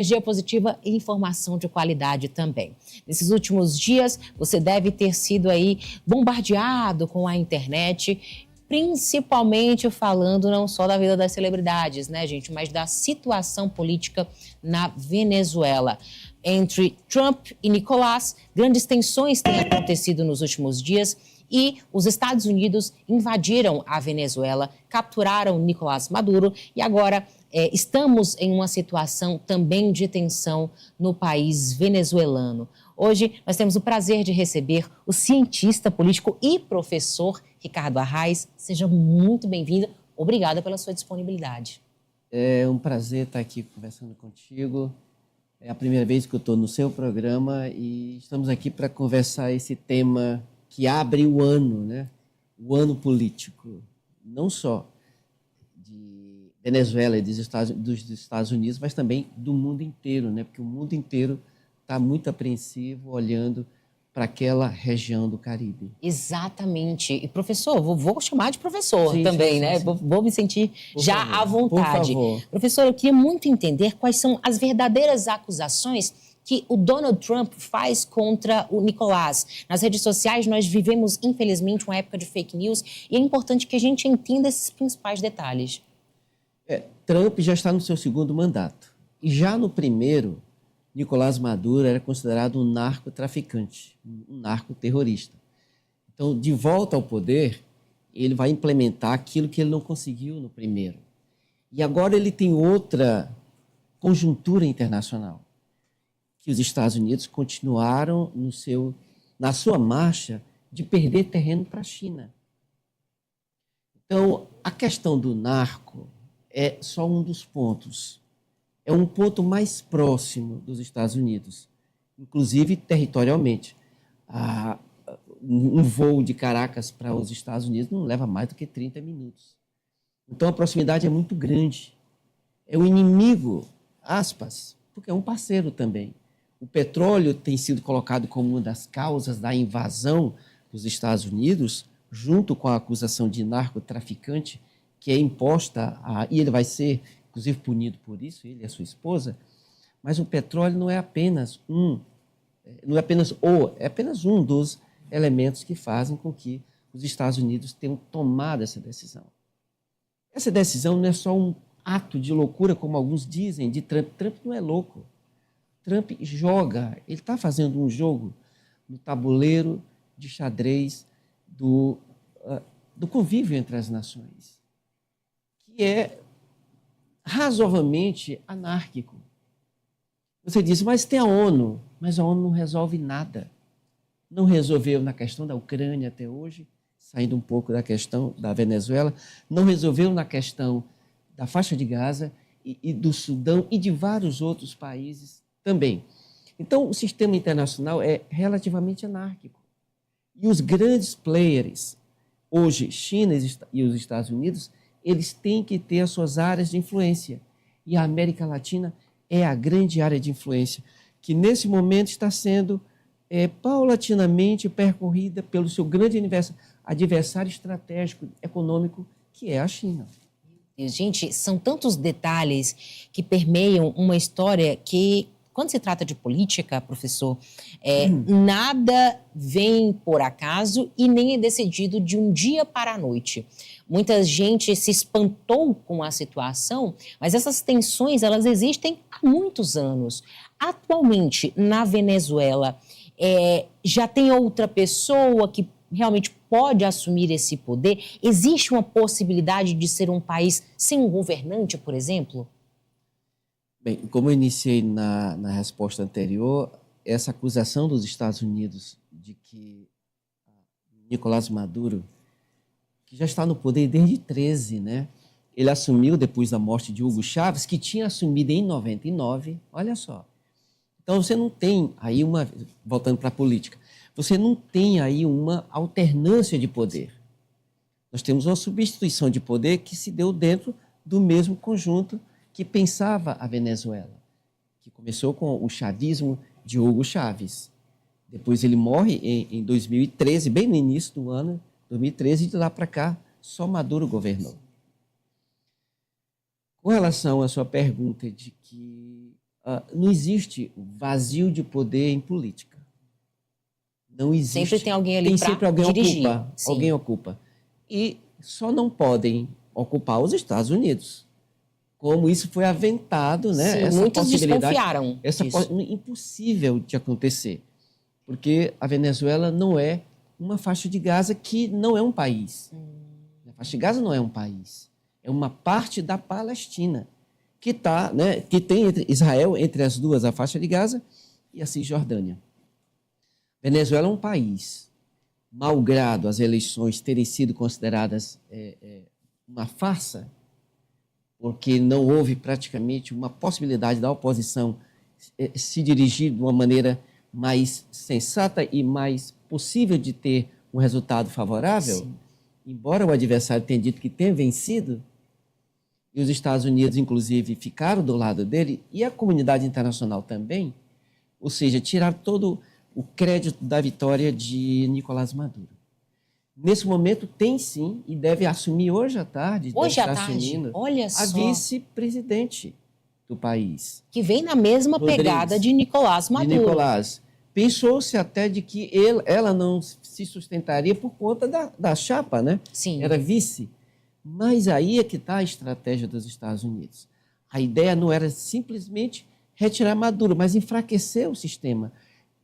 Energia positiva e informação de qualidade também. Nesses últimos dias, você deve ter sido aí bombardeado com a internet, principalmente falando não só da vida das celebridades, né, gente, mas da situação política na Venezuela. Entre Trump e Nicolás, grandes tensões têm acontecido nos últimos dias e os Estados Unidos invadiram a Venezuela, capturaram Nicolás Maduro e agora estamos em uma situação também de tensão no país venezuelano. Hoje nós temos o prazer de receber o cientista político e professor Ricardo Arraes. Seja muito bem-vindo. Obrigada pela sua disponibilidade. É um prazer estar aqui conversando contigo. É a primeira vez que eu estou no seu programa e estamos aqui para conversar esse tema que abre o ano, né? O ano político, não só de Venezuela e dos Estados Unidos, mas também do mundo inteiro, né? Porque o mundo inteiro está muito apreensivo olhando para aquela região do Caribe. Exatamente. E professor, vou chamar de professor Sim, também, sim, né? sim. Vou me sentir Por já favor, à vontade. por favor. Professor, eu queria muito entender quais são as verdadeiras acusações que o Donald Trump faz contra o Nicolás. Nas redes sociais, nós vivemos, infelizmente, uma época de fake news e é importante que a gente entenda esses principais detalhes. Trump já está no seu segundo mandato. E já no primeiro, Nicolás Maduro era considerado um narcotraficante, um narcoterrorista. Então, de volta ao poder, ele vai implementar aquilo que ele não conseguiu no primeiro. E agora ele tem outra conjuntura internacional, que os Estados Unidos continuaram na sua marcha de perder terreno para a China. Então, a questão do narco é só um dos pontos. É um ponto mais próximo dos Estados Unidos, inclusive territorialmente. Um voo de Caracas para os Estados Unidos não leva mais do que 30 minutos. Então, a proximidade é muito grande. É o inimigo, aspas, porque é um parceiro também. O petróleo tem sido colocado como uma das causas da invasão dos Estados Unidos, junto com a acusação de narcotraficante, que é imposta, e ele vai ser, inclusive, punido por isso, ele e a sua esposa, mas o petróleo não é apenas um dos elementos que fazem com que os Estados Unidos tenham tomado essa decisão. Essa decisão não é só um ato de loucura, como alguns dizem, de Trump. Trump não é louco. Trump joga, ele está fazendo um jogo no tabuleiro de xadrez do convívio entre as nações, que é razoavelmente anárquico. Você diz, mas tem a ONU. Mas a ONU não resolve nada. Não resolveu na questão da Ucrânia até hoje, saindo um pouco da questão da Venezuela, não resolveu na questão da faixa de Gaza e do Sudão e de vários outros países também. Então, o sistema internacional é relativamente anárquico. E os grandes players, hoje, China e os Estados Unidos, eles têm que ter as suas áreas de influência. E a América Latina é a grande área de influência, que nesse momento está sendo paulatinamente percorrida pelo seu grande adversário estratégico econômico, que é a China. Gente, são tantos detalhes que permeiam uma história que, quando se trata de política, professor, nada vem por acaso e nem é decidido de um dia para a noite. Muita gente se espantou com a situação, mas essas tensões, elas existem há muitos anos. Atualmente, na Venezuela, já tem outra pessoa que realmente pode assumir esse poder? Existe uma possibilidade de ser um país sem um governante, por exemplo? Bem, como eu iniciei na resposta anterior, essa acusação dos Estados Unidos de que Nicolás Maduro, que já está no poder desde 2013, né? Ele assumiu depois da morte de Hugo Chávez, que tinha assumido em 99, olha só. Então, você não tem aí voltando para a política, você não tem aí uma alternância de poder. Nós temos uma substituição de poder que se deu dentro do mesmo conjunto que pensava a Venezuela, que começou com o chavismo de Hugo Chávez. Depois ele morre em 2013, bem no início do ano, 2013, e de lá para cá, só Maduro governou. Com relação à sua pergunta de que não existe vazio de poder em política. Não existe. Sempre tem alguém ali para dirigir. Alguém ocupa. E só não podem ocupar os Estados Unidos. Como isso foi aventado, né? Sim, essa muitos possibilidade, desconfiaram disso. Impossível de acontecer. Porque a Venezuela não é uma faixa de Gaza que não é um país. A faixa de Gaza não é um país. É uma parte da Palestina, que tem Israel entre as duas, a faixa de Gaza e a Cisjordânia. Venezuela é um país, malgrado as eleições terem sido consideradas uma farsa, porque não houve praticamente uma possibilidade da oposição se dirigir de uma maneira mais sensata e mais possível de ter um resultado favorável, sim, embora o adversário tenha dito que tem vencido, e os Estados Unidos, inclusive, ficaram do lado dele, e a comunidade internacional também, ou seja, tiraram todo o crédito da vitória de Nicolás Maduro. Nesse momento tem sim, e deve assumir hoje à tarde, olha só, a vice-presidente do país. Que vem na mesma pegada de Nicolás Maduro. De Nicolás. Pensou-se até de que ela não se sustentaria por conta da chapa, né? Sim. Era vice. Mas aí é que está a estratégia dos Estados Unidos. A ideia não era simplesmente retirar Maduro, mas enfraquecer o sistema.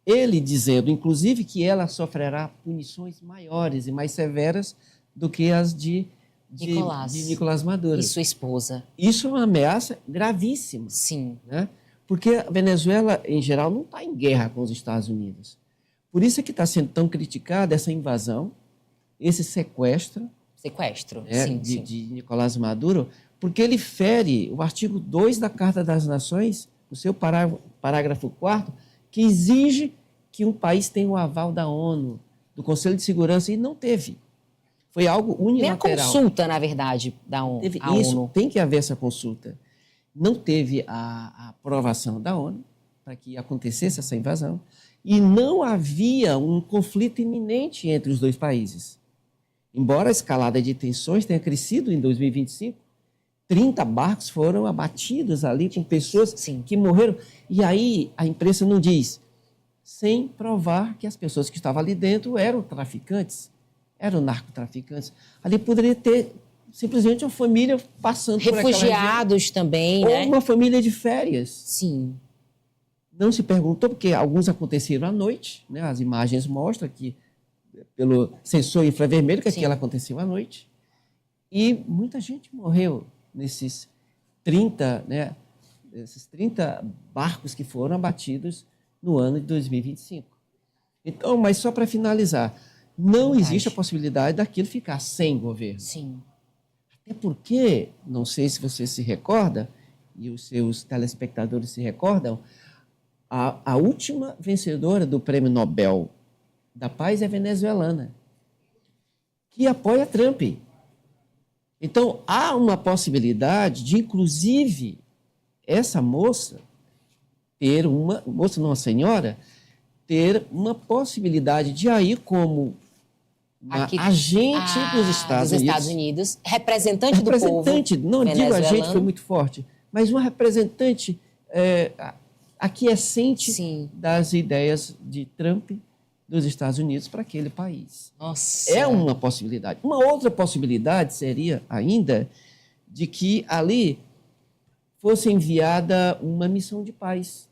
Ele dizendo, inclusive, que ela sofrerá punições maiores e mais severas do que as de Nicolás Maduro. E sua esposa. Isso é uma ameaça gravíssima. Sim. Né? Porque a Venezuela, em geral, não está em guerra com os Estados Unidos. Por isso é que está sendo tão criticada essa invasão, esse sequestro. Sim, de Nicolás Maduro, porque ele fere o artigo 2 da Carta das Nações, o seu parágrafo 4º, que exige que um país tenha o aval da ONU, do Conselho de Segurança, e não teve. Foi algo unilateral. Nem a consulta, na verdade, da ONU. ONU. Tem que haver essa consulta. Não teve a aprovação da ONU para que acontecesse essa invasão, e não havia um conflito iminente entre os dois países. Embora a escalada de tensões tenha crescido em 2025, 30 barcos foram abatidos ali com pessoas sim, que morreram. E aí a imprensa não diz, sem provar que as pessoas que estavam ali dentro eram traficantes, eram narcotraficantes. Ali poderia ter simplesmente uma família passando por aquela região. Refugiados também, né? Ou uma família de férias. Sim. Não se perguntou, porque alguns aconteceram à noite, né? As imagens mostram que pelo sensor infravermelho, que aquilo aconteceu à noite. E muita gente morreu nesses 30, né, esses 30 barcos que foram abatidos no ano de 2025. Então, mas só para finalizar, não existe a possibilidade daquilo ficar sem governo. Sim. Até porque, não sei se você se recorda, e os seus telespectadores se recordam, a última vencedora do Prêmio Nobel da Paz é venezuelana, que apoia Trump. Então, há uma possibilidade de, inclusive, essa moça ter uma senhora, ter uma possibilidade de ir como uma agente dos Estados Unidos, representante do povo não digo agente, foi muito forte, mas uma representante aquiescente, sim, das ideias de Trump dos Estados Unidos para aquele país. Nossa. É uma possibilidade. Uma outra possibilidade seria ainda de que ali fosse enviada uma missão de paz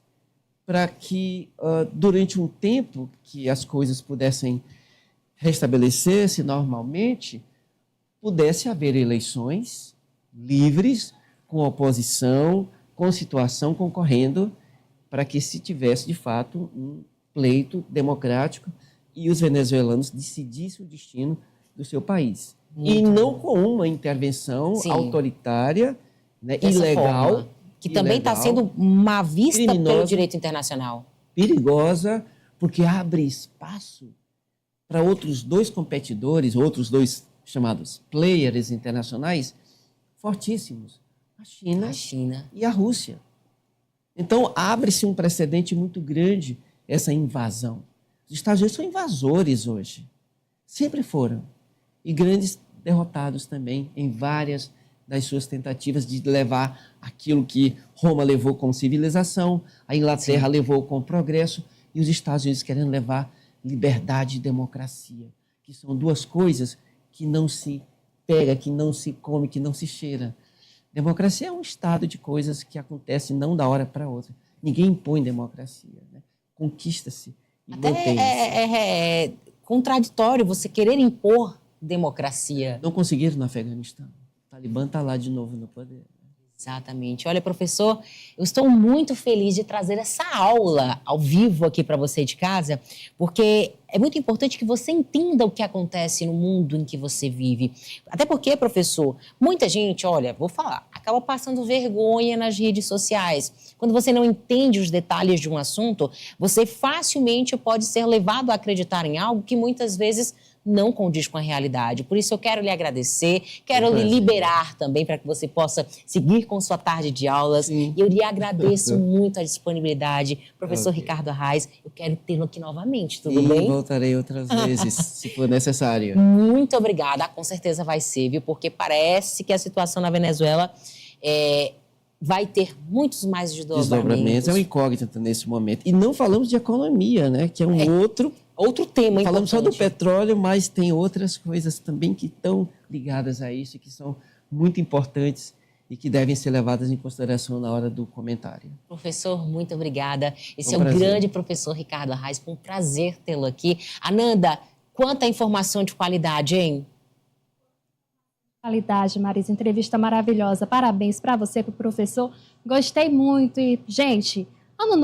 para que, durante um tempo que as coisas pudessem restabelecer-se normalmente, pudesse haver eleições livres, com oposição, com situação concorrendo, para que se tivesse, de fato, um pleito democrático e os venezuelanos decidissem o destino do seu país. E não com uma intervenção autoritária, né, ilegal. Forma, que também está sendo má vista pelo direito internacional. Perigosa, porque abre espaço para outros dois competidores, outros dois chamados players internacionais fortíssimos, a China e a Rússia. Então, abre-se um precedente muito grande essa invasão. Os Estados Unidos são invasores hoje. Sempre foram. E grandes derrotados também em várias das suas tentativas de levar aquilo que Roma levou como civilização, a Inglaterra levou como progresso, e os Estados Unidos querendo levar liberdade e democracia, que são duas coisas que não se pega, que não se come, que não se cheira. Democracia é um estado de coisas que acontecem não da hora para outra. Ninguém impõe democracia, né? Conquista-se e Até mantém-se. é contraditório você querer impor democracia. Não conseguiram no Afeganistão. O Talibã está lá de novo no poder. Exatamente. Olha, professor, eu estou muito feliz de trazer essa aula ao vivo aqui para você de casa, porque é muito importante que você entenda o que acontece no mundo em que você vive. Até porque, professor, muita gente, olha, vou falar, acaba passando vergonha nas redes sociais. Quando você não entende os detalhes de um assunto, você facilmente pode ser levado a acreditar em algo que muitas vezes não condiz com a realidade. Por isso eu quero lhe agradecer, quero lhe liberar também para que você possa seguir com sua tarde de aulas. Sim. E eu lhe agradeço muito a disponibilidade. Professor Ricardo Arraes, eu quero tê-lo aqui novamente, tudo bem? Voltarei outras vezes, se for necessário. Muito obrigada, com certeza vai ser, viu? Porque parece que a situação na Venezuela vai ter muitos mais desdobramentos. É uma incógnita nesse momento. E não falamos de economia, né? Que é um outro tema importante. Falamos só do petróleo, mas tem outras coisas também que estão ligadas a isso, que são muito importantes e que devem ser levadas em consideração na hora do comentário. Professor, muito obrigada. Esse Um prazer. o grande professor Ricardo Arraes. Foi um prazer tê-lo aqui. Ananda, quanta informação de qualidade, hein? Qualidade, Marisa. Entrevista maravilhosa. Parabéns para você, para o professor. Gostei muito. E, gente,